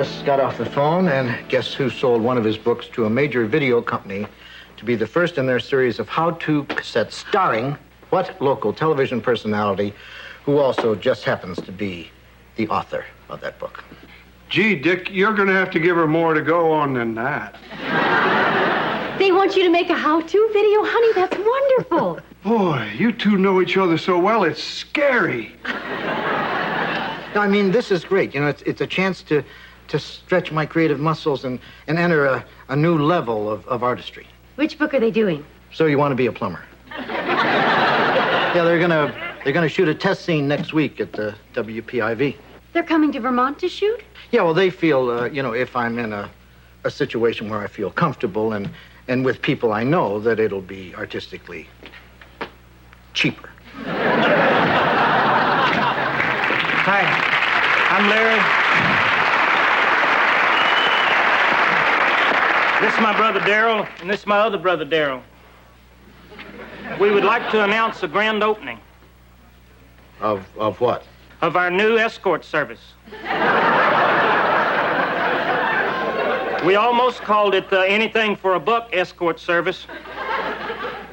just got off the phone, and guess who sold one of his books to a major video company to be the first in their series of how-to cassettes starring what local television personality who also just happens to be the author of that book? Gee, Dick, you're going to have to give her more to go on than that. They want you to make a how-to video, honey. That's wonderful. Boy, you two know each other so well, it's scary. No, I mean, this is great. You know, it's a chance to stretch my creative muscles and enter a new level of artistry. Which book are they doing? So you want to be a plumber? Yeah, they're gonna shoot a test scene next week at the WPIV. They're coming to Vermont to shoot? Yeah, well, they feel, you know, if I'm in a situation where I feel comfortable and with people I know, that it'll be artistically cheaper. Hi, I'm Larry. This is my brother Darryl, and this is my other brother Darryl. We would like to announce a grand opening. Of what? Of our new escort service. We almost called it Anything for a Buck escort service,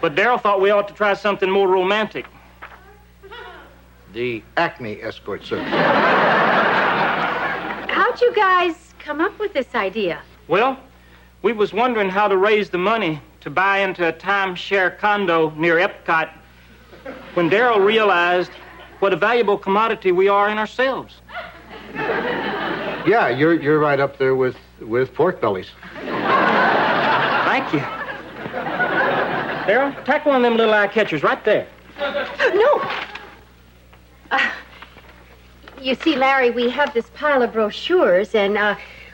but Darryl thought we ought to try something more romantic. The Acme escort service. How'd you guys come up with this idea? Well, we was wondering how to raise the money to buy into a timeshare condo near Epcot when Darryl realized what a valuable commodity we are in ourselves. Yeah, you're right up there with pork bellies. Thank you. Darryl, tack one of them little eye catchers right there. No. You see, Larry, we have this pile of brochures, and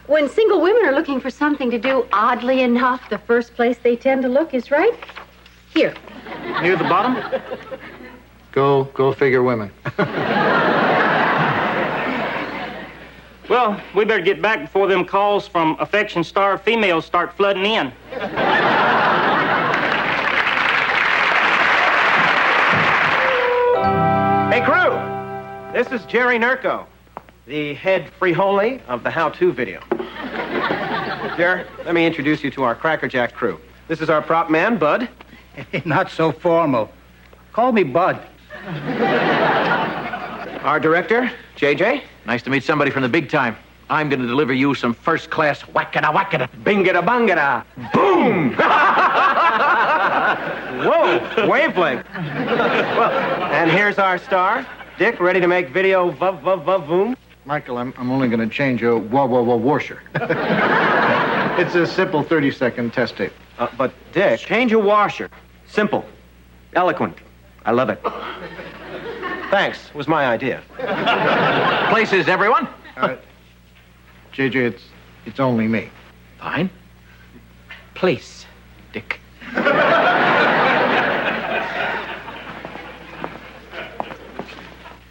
when single women are looking for something to do, oddly enough, the first place they tend to look is right here. Near the bottom? Go figure women. Well, we better get back before them calls from affection-starved females start flooding in. Hey, crew! This is Jerry Nurko, the head freeholy of the how-to video. Jerry, let me introduce you to our crackerjack crew. This is our prop man, Bud. Not so formal. Call me Bud. Our director, JJ. Nice to meet somebody from the big time. I'm going to deliver you some first-class whackada-whackada. Bingada-bangada. Boom! Whoa, wavelength. Well, and here's our star, Dick, ready to make video vuv-vuv-vuv-voom. Michael, I'm only going to change a washer. It's a simple 30-second test tape. But, Dick, change a washer. Simple. Eloquent. I love it. Thanks. It was my idea. Places, everyone. JJ, it's only me. Fine. Place, Dick.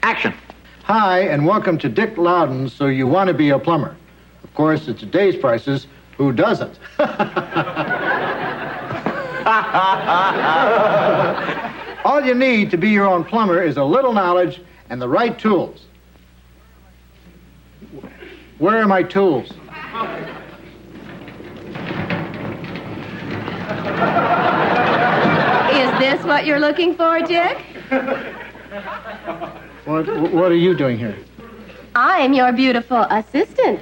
Action. Hi, and welcome to Dick Loudon, So You Want to Be a Plumber. Of course, at today's prices, who doesn't? All you need to be your own plumber is a little knowledge and the right tools. Where are my tools? Is this what you're looking for, Dick? What are you doing here? I'm your beautiful assistant.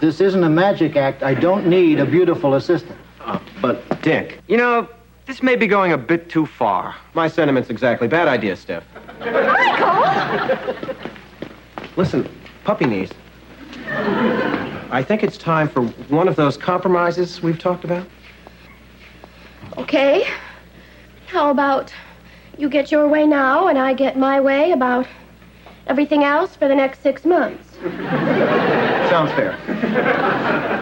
This isn't a magic act. I don't need a beautiful assistant. But, Dick, you know, this may be going a bit too far. My sentiments exactly. Bad idea, Steph. Michael! Listen, puppy knees. I think it's time for one of those compromises we've talked about. Okay. How about you get your way now and I get my way about everything else for the next 6 months? Sounds fair.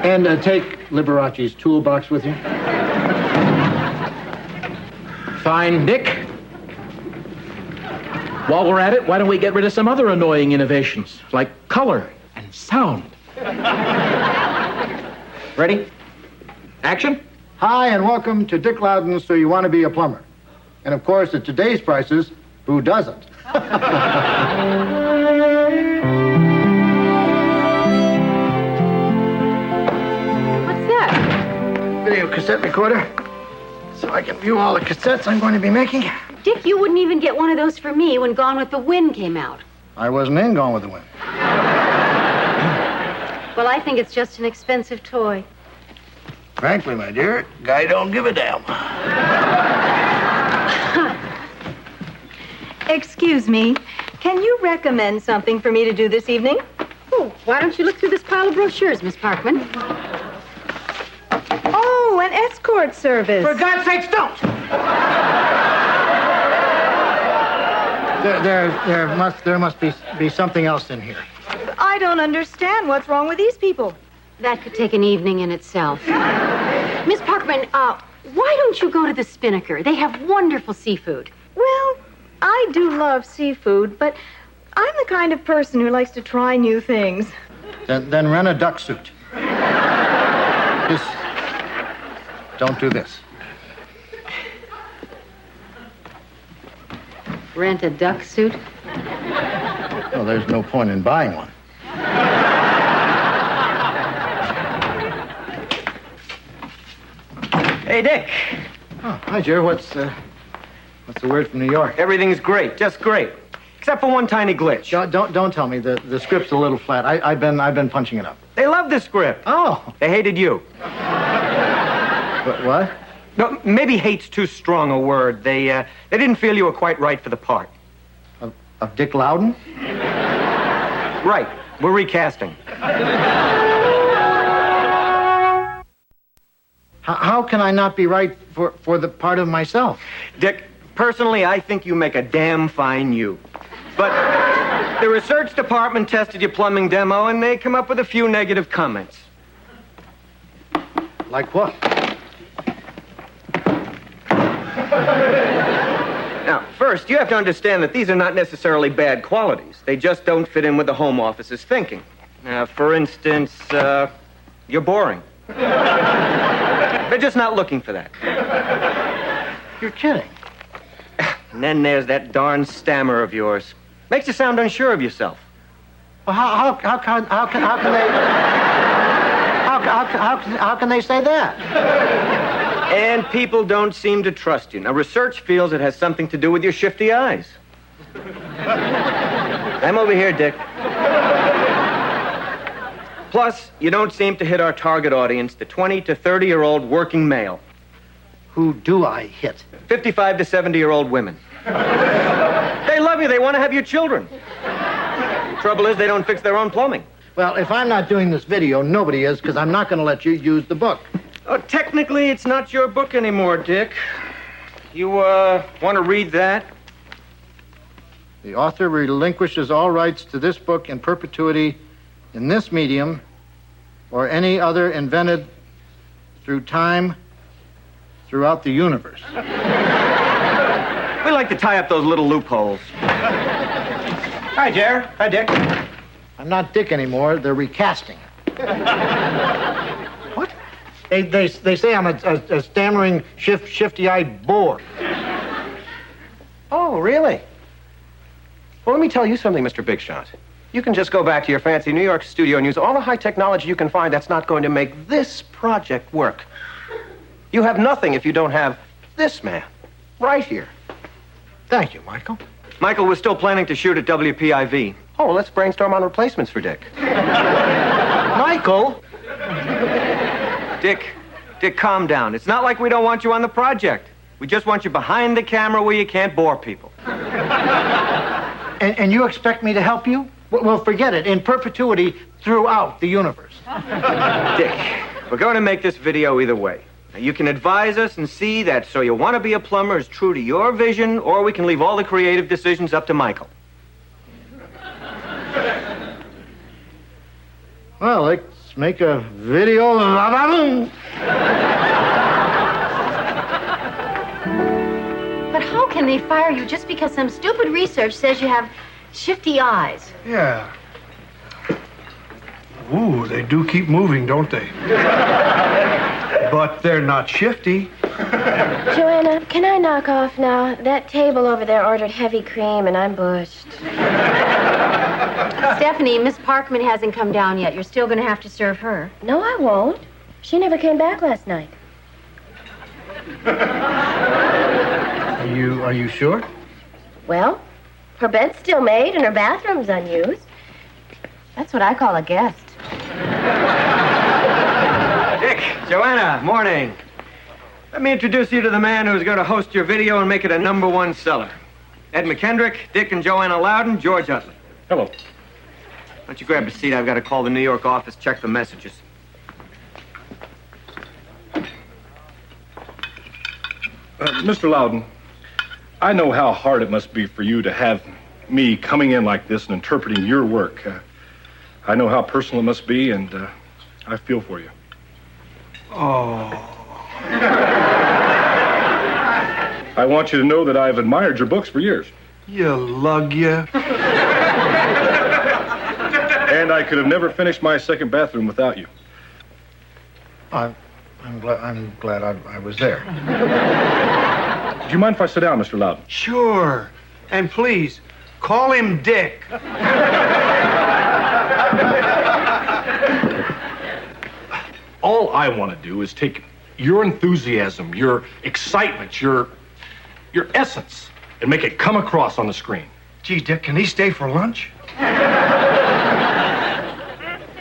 And take Liberace's toolbox with you. Fine, Dick. While we're at it, why don't we get rid of some other annoying innovations, like color and sound? Ready? Action. Hi, and welcome to Dick Loudon, So You Want to Be a Plumber. And of course, at today's prices, who doesn't? video cassette recorder so I can view all the cassettes I'm going to be making. Dick, you wouldn't even get one of those for me when Gone with the Wind came out. I wasn't in Gone with the Wind. Well, I think it's just an expensive toy. Frankly, my dear, guy don't give a damn. Excuse me, can you recommend something for me to do this evening? Oh, why don't you look through this pile of brochures, Miss Parkman? Oh, an escort service. For God's sakes, don't! There must be something else in here. I don't understand what's wrong with these people. That could take an evening in itself. Miss Parkman, why don't you go to the Spinnaker? They have wonderful seafood. Well, I do love seafood, but I'm the kind of person who likes to try new things. Then rent a duck suit. Just don't do this. Rent a duck suit? Well, there's no point in buying one. Hey, Dick. Oh, hi, Jer. What's the word from New York? Everything's great, just great. Except for one tiny glitch. Don't tell me. The script's a little flat. I've been punching it up. They love the script. Oh. They hated you. What? No, maybe hate's too strong a word. They didn't feel you were quite right for the part. Of Dick Loudon? Right. We're recasting. How can I not be right for the part of myself? Dick, personally, I think you make a damn fine you. But the research department tested your plumbing demo, and they come up with a few negative comments. Like what? Now, first, you have to understand that these are not necessarily bad qualities. They just don't fit in with the Home Office's thinking. For instance, you're boring. They're just not looking for that. You're kidding. And then there's that darn stammer of yours. Makes you sound unsure of yourself. Well, how can they say that? And people don't seem to trust you. Now, research feels it has something to do with your shifty eyes. I'm over here, Dick. Plus, you don't seem to hit our target audience, the 20 to 30-year-old working male. Who do I hit? 55 to 70-year-old women. They love you. They want to have your children. Trouble is, they don't fix their own plumbing. Well, if I'm not doing this video, nobody is, because I'm not going to let you use the book. Oh, technically, it's not your book anymore, Dick. You, want to read that? The author relinquishes all rights to this book in perpetuity in this medium or any other invented through time throughout the universe. We like to tie up those little loopholes. Hi, Jer. Hi, Dick. I'm not Dick anymore. They're recasting. What? They say I'm a stammering, shifty-eyed bore. Oh, really? Well, let me tell you something, Mr. Big Shot. You can just go back to your fancy New York studio and use all the high technology you can find. That's not going to make this project work. You have nothing if you don't have this man right here. Thank you, Michael. Michael, we're still planning to shoot at WPIV. Oh, let's brainstorm on replacements for Dick. Michael? Dick, calm down. It's not like we don't want you on the project. We just want you behind the camera where you can't bore people. And you expect me to help you? Well, forget it. In perpetuity throughout the universe. Dick, we're going to make this video either way. Now, you can advise us and see that So You Want to Be a Plumber is true to your vision, or we can leave all the creative decisions up to Michael. Well, let's make a video. But how can they fire you just because some stupid research says you have shifty eyes? Yeah. Ooh, they do keep moving, don't they? But they're not shifty. Joanna, can I knock off now? That table over there ordered heavy cream, and I'm bushed. Stephanie, Miss Parkman hasn't come down yet. You're still going to have to serve her. No, I won't. She never came back last night. Are you sure? Well, her bed's still made and her bathroom's unused. That's what I call a guest. Dick, Joanna, morning. Let me introduce you to the man who's going to host your video and make it a #1 seller. Ed McKendrick, Dick and Joanna Loudon, George Utley. Hello. Why don't you grab a seat? I've got to call the New York office, check the messages. Mr. Loudon, I know how hard it must be for you to have me coming in like this and interpreting your work. I know how personal it must be, and I feel for you. Oh. I want you to know that I've admired your books for years. You lug ya. And I could have never finished my second bathroom without you. I'm glad I was there. Do you mind if I sit down, Mr. Loudon? Sure. And please, call him Dick. All I want to do is take your enthusiasm, your excitement, your essence, and make it come across on the screen. Gee, Dick, can he stay for lunch?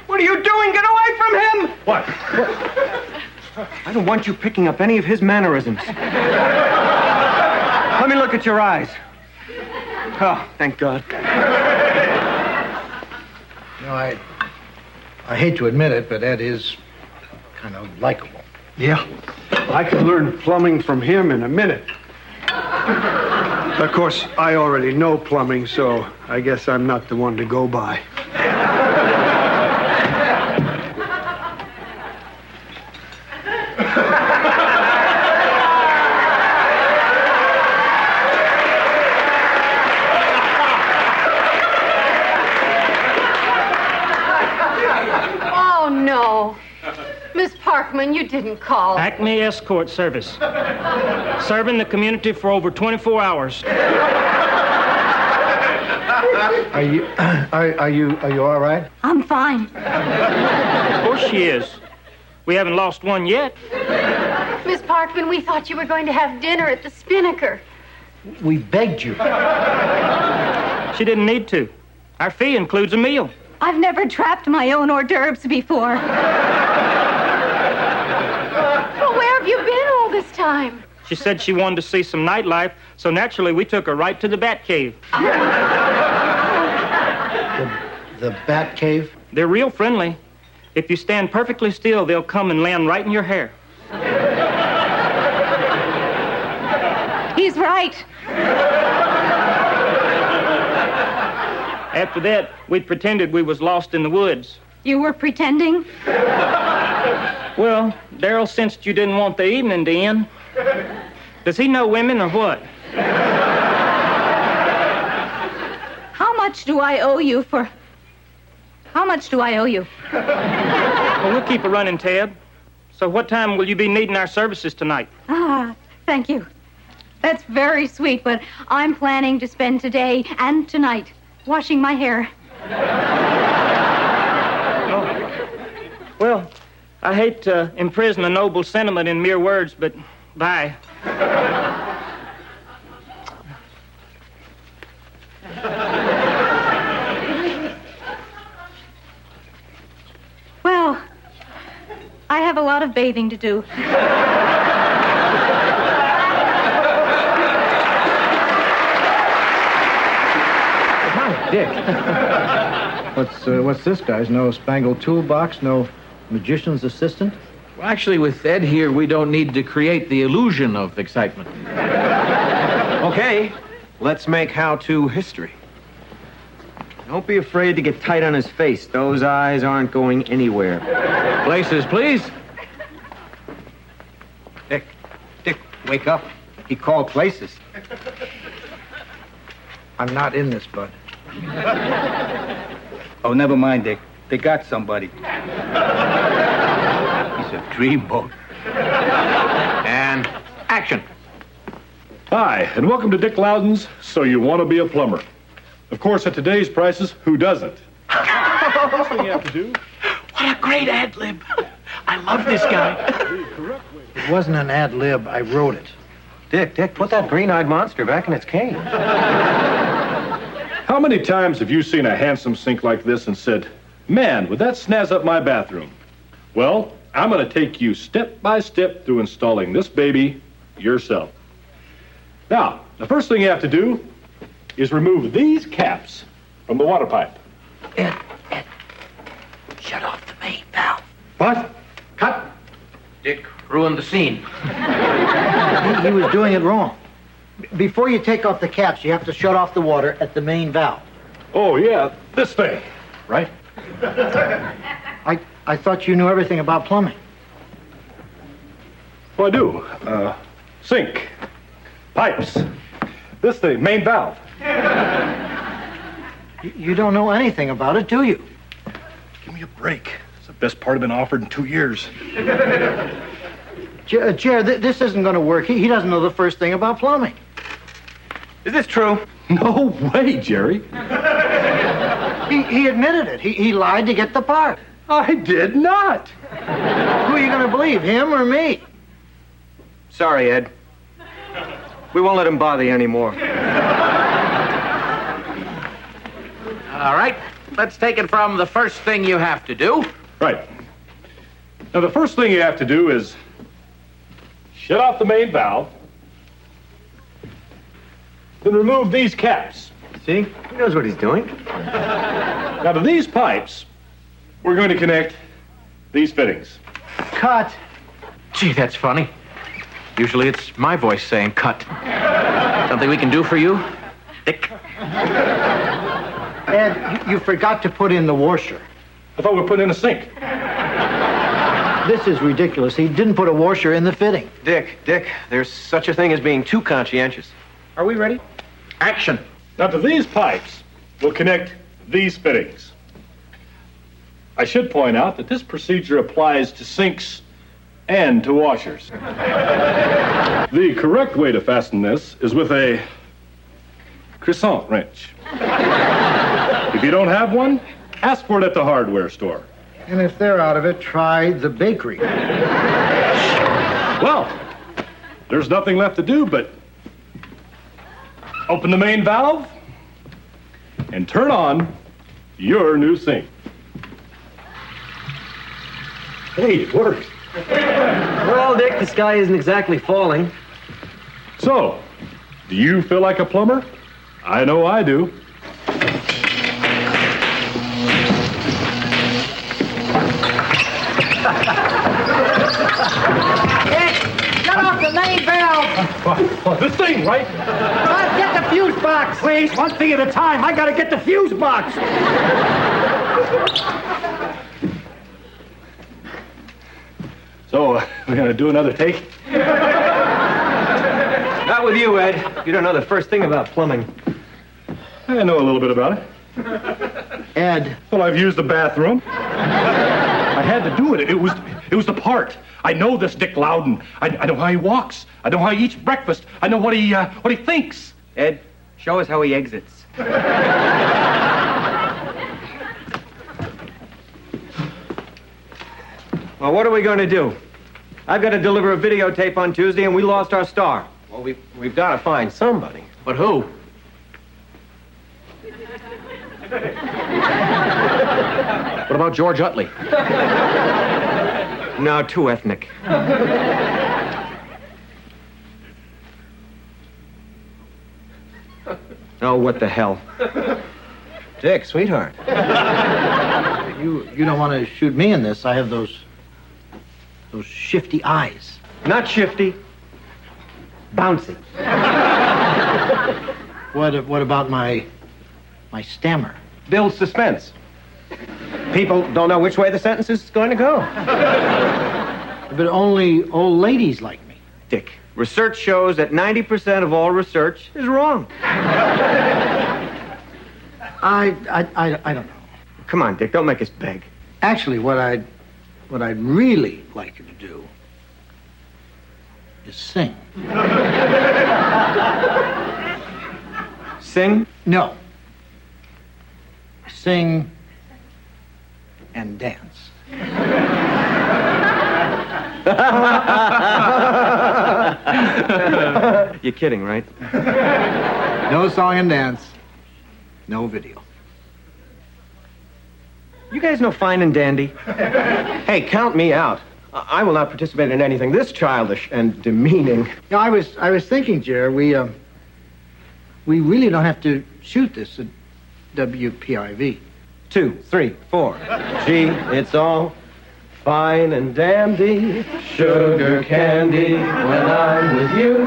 What are you doing? Get away from him! What? I don't want you picking up any of his mannerisms. Let me look at your eyes. Oh, thank God. You know, I hate to admit it, but Ed is kind of likable. Yeah. I could learn plumbing from him in a minute. Of course, I already know plumbing, so I guess I'm not the one to go by. Oh, no. Miss Parkman, you didn't call. Acme Escort Service. Serving the community for over 24 hours. Are you all right? I'm fine. Of course she is. We haven't lost one yet. Miss Parkman, we thought you were going to have dinner at the Spinnaker. We begged you. She didn't need to. Our fee includes a meal. I've never trapped my own hors d'oeuvres before. Well, where have you been all this time? She said she wanted to see some nightlife, so naturally we took her right to the Bat Cave. The Bat Cave? They're real friendly. If you stand perfectly still, they'll come and land right in your hair. He's right. After that, we'd pretended we was lost in the woods. You were pretending? Well, Darrell sensed you didn't want the evening to end. Does he know women or what? How much do I owe you for... How much do I owe you? Well, we'll keep a running tab. So what time will you be needing our services tonight? Ah, thank you. That's very sweet, but I'm planning to spend today and tonight washing my hair. Oh. Well, I hate to imprison a noble sentiment in mere words, but bye. Well, I have a lot of bathing to do. Hi, Dick. What's this, guys? No spangled toolbox, no magician's assistant? Well, actually, with Ed here, we don't need to create the illusion of excitement. Okay, let's make how-to history. Don't be afraid to get tight on his face. Those eyes aren't going anywhere. Places, please. Dick, wake up. He called places. I'm not in this, Bud. Oh, never mind, Dick. They got somebody. He's a dreamboat. And action. Hi, and welcome to Dick Loudon's So You Want to Be a Plumber. Of course, at today's prices, who doesn't? First thing you have to do... What a great ad lib. I love this guy. It wasn't an ad lib. I wrote it. Dick, put that green-eyed monster back in its cage. How many times have you seen a handsome sink like this and said, man, would that snazz up my bathroom? Well, I'm going to take you step by step through installing this baby yourself. Now, the first thing you have to do is remove these caps from the water pipe. Ed, shut off the main valve. What? Cut. Dick ruined the scene. He was doing it wrong. Before you take off the caps, you have to shut off the water at the main valve. Oh, yeah, this thing, right? I thought you knew everything about plumbing. Well, I do. Sink, pipes, this thing, main valve. You don't know anything about it, do you? Give me a break. It's the best part I've been offered in 2 years. Jer, this isn't going to work. He doesn't know the first thing about plumbing. Is this true? No way, Jerry. He admitted it. He lied to get the part. I did not. Who are you going to believe, him or me? Sorry, Ed. We won't let him bother you anymore. All right. Let's take it from the first thing you have to do. Right. Now, the first thing you have to do is shut off the main valve, then remove these caps. See? He knows what he's doing. Now, to these pipes, we're going to connect these fittings. Cut. Gee, that's funny. Usually it's my voice saying cut. Something we can do for you, Dick? Ed, you forgot to put in the washer. I thought we were putting in a sink. This is ridiculous. He didn't put a washer in the fitting. Dick, there's such a thing as being too conscientious. Are we ready? Action. Now, to these pipes, we'll connect these fittings. I should point out that this procedure applies to sinks and to washers. The correct way to fasten this is with a crescent wrench. If you don't have one, ask for it at the hardware store. And if they're out of it, try the bakery. Well, there's nothing left to do but open the main valve and turn on your new sink. Hey, it worked. Well, Dick, the sky isn't exactly falling. So, do you feel like a plumber? I know I do. Shut off the main valve! This thing, right? Get the fuse box! Please, one thing at a time. I gotta get the fuse box. So, we're gonna do another take? Not with you, Ed. You don't know the first thing about plumbing. I know a little bit about it. Ed. Well, I've used the bathroom. I had to do it. It was the part. I know this Dick Loudon. I know how he walks. I know how he eats breakfast. I know what he thinks. Ed, show us how he exits. Well, what are we going to do? I've got to deliver a videotape on Tuesday, and we lost our star. Well, we've got to find somebody. But who? What about George Utley? No, too ethnic. Oh, what the hell. Dick, sweetheart. You don't want to shoot me in this. I have those shifty eyes. Not shifty. Bouncy. What about my stammer? Builds suspense. People don't know which way the sentence is going to go. But only old ladies like me. Dick, research shows that 90% of all research is wrong. I don't know. Come on, Dick, don't make us beg. Actually, what I'd really like you to do is sing. Sing? No. Sing and dance. You're kidding, right? No song and dance. No video. You guys know fine and dandy? Hey, count me out. I will not participate in anything this childish and demeaning. No, I was thinking, Jer, we really don't have to shoot this at WPIV. 2, 3, 4. Gee, it's all fine and dandy, sugar candy. When I'm with you,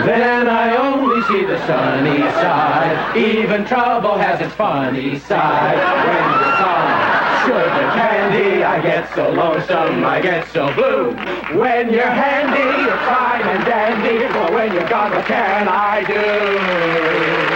then I only see the sunny side. Even trouble has its funny side. When it's on sugar candy, I get so lonesome, I get so blue. When you're handy, you're fine and dandy. But when you're gone, what can I do?